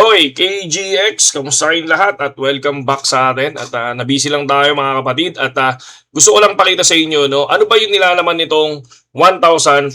Oy, KGX, kamusta kayong lahat at welcome back sa atin at nabisi lang tayo mga kapatid at gusto ko lang pakita sa inyo no, ano ba yung nilalaman nitong 1,400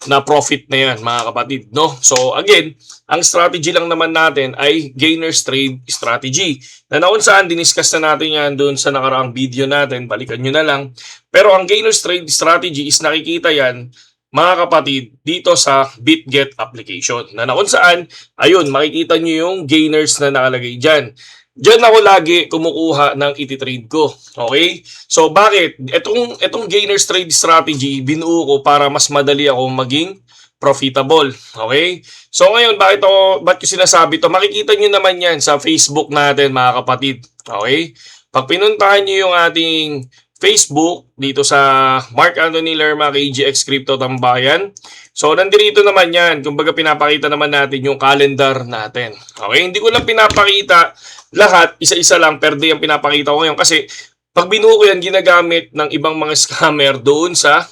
na profit na yan mga kapatid no. So again, ang strategy lang naman natin ay gainers trade strategy na naon saan diniscuss na natin yan doon sa nakaraang video natin, balikan nyo na lang. Pero ang gainers trade strategy is nakikita yan mga kapatid, dito sa BitGet application na kung saan, ayun, makikita nyo yung gainers na nakalagay dyan. Diyan ako lagi kumukuha ng ititrade ko. Okay? So, bakit? Itong gainers trade strategy, binuo ko para mas madali ako maging profitable. Okay? So, ngayon, ba't ko sinasabi to? Makikita nyo naman yan sa Facebook natin, mga kapatid. Okay? Pag pinuntahan nyo yung ating Facebook dito sa Mark Anthony Lerma KGX Crypto Tambayan. So nandito naman yan. Kumbaga pinapakita naman natin yung calendar natin. Okay, hindi ko lang pinapakita lahat, isa-isa lang per day ang pinapakita ko ngayon kasi pag binuo ko yan ginagamit ng ibang mga scammer doon sa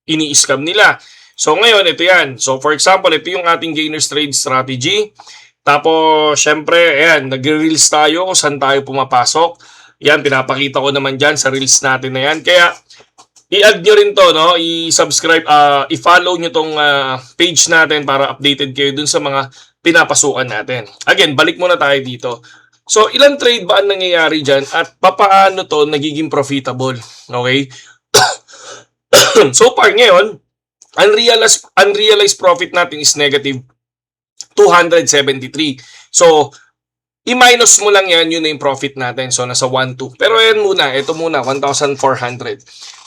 ini-scam nila. So ngayon ito yan. So for example, ito yung ating gainers trade strategy. Tapos syempre, ayan, nagre-reels tayo kung saan tayo pumapasok. Yan, pinapakita ko naman dyan sa reels natin na yan. Kaya, i-add nyo rin to, no? I-subscribe, i-follow nyo tong page natin para updated kayo dun sa mga pinapasukan natin. Again, balik muna tayo dito. So, ilang trade ba ang nangyayari dyan at papaano to nagiging profitable? Okay? So far ngayon, unrealized profit natin is negative 273. So, i-minus mo lang yan, yun na yung profit natin. So, nasa 1,2. Pero yan muna, ito muna, 1,400.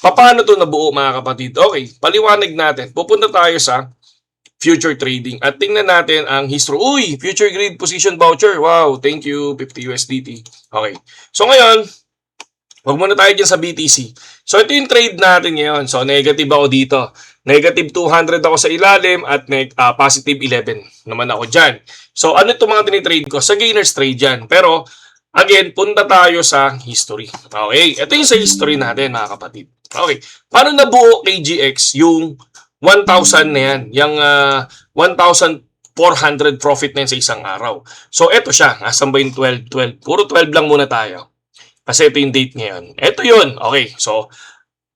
Paano to nabuo mga kapatid? Okay, paliwanag natin. Pupunta tayo sa future trading at tingnan natin ang history. Uy, future grid position voucher. Wow, thank you, 50 USDT. Okay, so ngayon, wag muna tayo dyan sa BTC. So, ito yung trade natin ngayon. So, negative ako dito. Negative 200 ako sa ilalim at positive 11 naman ako dyan. So, ano itong mga tinitrade ko? Sa gainers trade dyan. Pero, again, punta tayo sa history. Okay, ito yung sa history natin, mga kapatid. Okay, paano nabuo KGX yung 1,000 na yan? Yung 1,400 profit na yan sa isang araw. So, ito siya. Asan ba yung 12? Puro 12 lang muna tayo. Kasi ito yung date ngayon. Ito yun. Okay, so,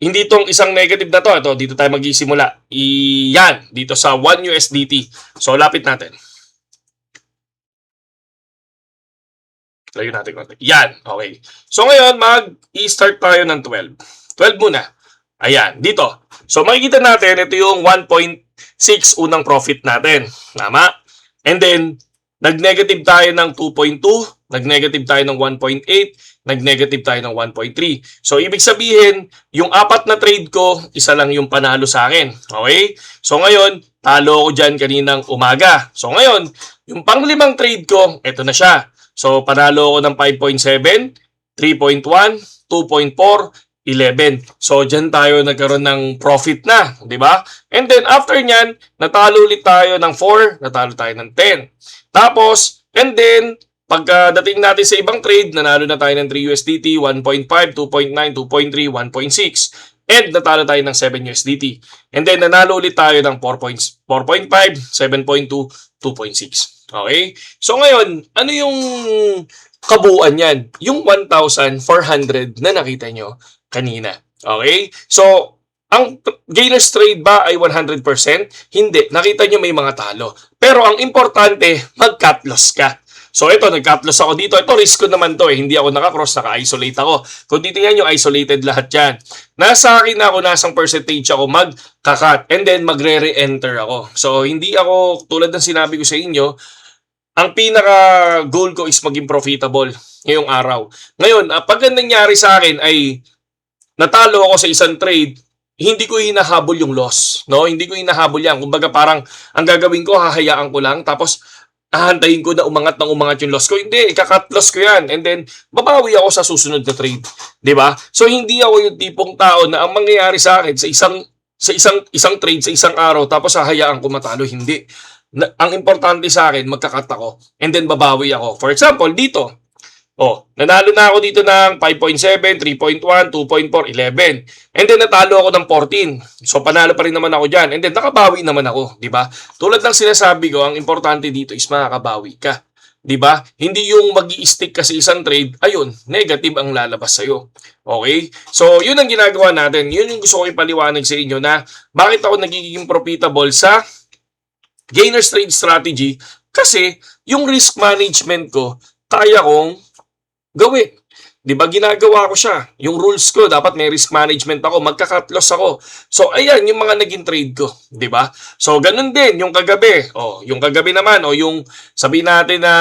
hindi itong isang negative na to. Ito, dito tayo magsisimula. Yan, dito sa 1 USDT. So, lapit natin. Layo natin konti. Yan, okay. So, ngayon, mag-i-start tayo ng 12. 12 muna. Ayan, dito. So, makikita natin, ito yung 1.6 unang profit natin. Tama? And then, nag-negative tayo ng 2.2, nag-negative tayo ng 1.8, nag-negative tayo ng 1.3. So, ibig sabihin, yung apat na trade ko, isa lang yung panalo sa akin. Okay? So, ngayon, talo ko dyan kaninang umaga. So, ngayon, yung panglimang trade ko, ito na siya. So, panalo ko ng 5.7, 3.1, 2.4, 11. So, dyan tayo nagkaroon ng profit na. Di ba? And then, after nyan, natalo ulit tayo ng 4, natalo tayo ng 10. Tapos, and then, pagdating natin sa ibang trade, nanalo na tayo ng 3 USDT, 1.5, 2.9, 2.3, 1.6. And natalo tayo ng 7 USDT. And then, nanalo ulit tayo ng 4.5, 7.2, 2.6. Okay? So, ngayon, ano yung kabuuan yan? Yung 1,400 na nakita nyo kanina. Okay? So, ang gainers trade ba ay 100%? Hindi. Nakita nyo may mga talo. Pero ang importante, mag-cut loss ka. So ito, nag-cut loss ako dito. Ito, risk ko naman to eh. Hindi ako naka-cross, naka-isolate ako. Kung titingnan nyo, isolated lahat yan. Nasa akin ako, nasang percentage ako mag-cut. And then, magre-re-enter ako. So, hindi ako, tulad ng sinabi ko sa inyo, ang pinaka-goal ko is maging profitable ngayong araw. Ngayon, pag nangyari sa akin ay natalo ako sa isang trade, hindi ko hinahabol yung loss. No? Hindi ko hinahabol yan. Kumbaga parang ang gagawin ko, hahayaan ko lang. Tapos, hahantayin ko na umangat ng umangat yung loss ko. Hindi, ika-cut loss ko yan. And then, babawi ako sa susunod na trade. 'Di ba? So, hindi ako yung tipong tao na ang mangyayari sa akin sa isang trade, sa isang araw, tapos hahayaan ko matalo. Hindi. Ang importante sa akin, magka-cut ako. And then, babawi ako. For example, dito, Nanalo na ako dito ng 5.7, 3.1, 2.4, 11. And then natalo ako ng 14. So panalo pa rin naman ako dyan. And then nakabawi naman ako, di ba? Tulad ng sinasabi ko, ang importante dito is makakabawi ka. Di ba? Hindi yung mag-i-stick ka sa isang trade, ayun, negative ang lalabas sa'yo. Okay? So, yun ang ginagawa natin. Yun yung gusto ko ipaliwanag sa inyo na bakit ako nagiging profitable sa gainers trade strategy kasi yung risk management ko, kaya kong gawin. Di ba ginagawa ko siya? Yung rules ko, dapat may risk management ako, magka-cut loss ako. So, ayan, yung mga naging trade ko. Di ba? So, ganun din, yung kagabi. Yung kagabi naman, yung sabihin natin na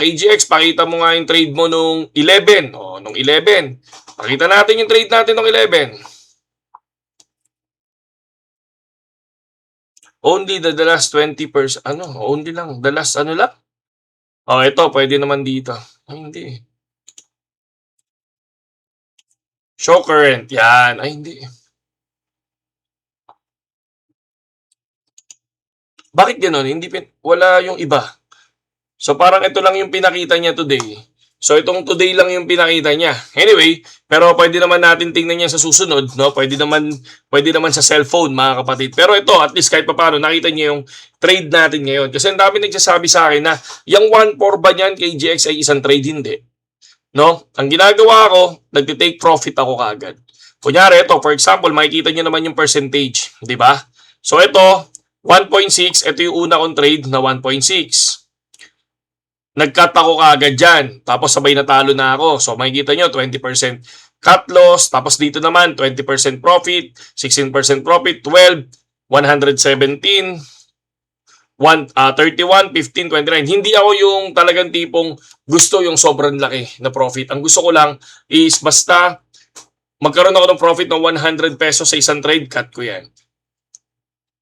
KGX, pakita mo nga yung trade mo nung 11. Nung 11. Pakita natin yung trade natin nung 11. Only the last 20%. Only lang. The last lang? Ito, pwede naman dito. Ay, hindi. Show current. Yan. Ay, hindi. Bakit gano'n? Wala yung iba. So, parang ito lang yung pinakita niya today. So, itong today lang yung pinakita niya. Anyway, pero pwede naman natin tingnan niya sa susunod, no? Pwede naman sa cellphone, mga kapatid. Pero ito, at least kahit paano, nakita niya yung trade natin ngayon. Kasi ang dami nagsasabi sa akin na, yung 1.4 ba niyan, KGX ay isang trade, hindi. No? Ang ginagawa ko, nagtitake profit ako kagad. Kunyari, ito, for example, makikita niyo naman yung percentage. Di ba? So, ito, 1.6, ito yung una kong trade na 1.6. Nag-cut ako kaagad dyan. Tapos sabay natalo na ako. So makikita nyo, 20% cut loss. Tapos dito naman, 20% profit, 16% profit, 12, 117, 31, 15, 29. Hindi ako yung talagang tipong gusto yung sobrang laki na profit. Ang gusto ko lang is basta magkaroon ako ng profit ng 100 pesos sa isang trade, cut ko yan.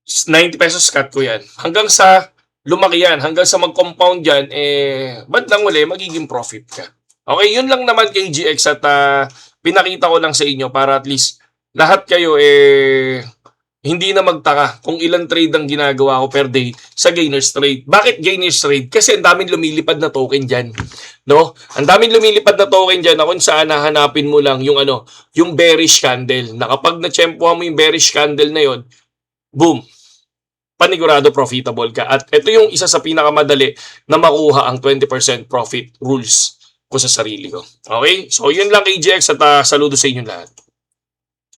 90 pesos, cut ko yan. Hanggang sa lumaki yan, hanggang sa mag-compound yan, bandang uli, magiging profit ka. Okay, yun lang naman kay GX at pinakita ko lang sa inyo para at least lahat kayo hindi na magtaka kung ilang trade ang ginagawa ko per day sa gainers trade. Bakit gainers trade? Kasi ang daming lumilipad na token dyan. No? Ang daming lumilipad na token dyan na kung saan hahanapin mo lang yung yung bearish candle. Na kapag na-tsempohan mo yung bearish candle na yun, boom, panigurado profitable ka. At ito yung isa sa pinakamadali na makuha ang 20% profit rules ko sa sarili ko. Okay? So, yun lang KGX at saludo sa inyo lahat.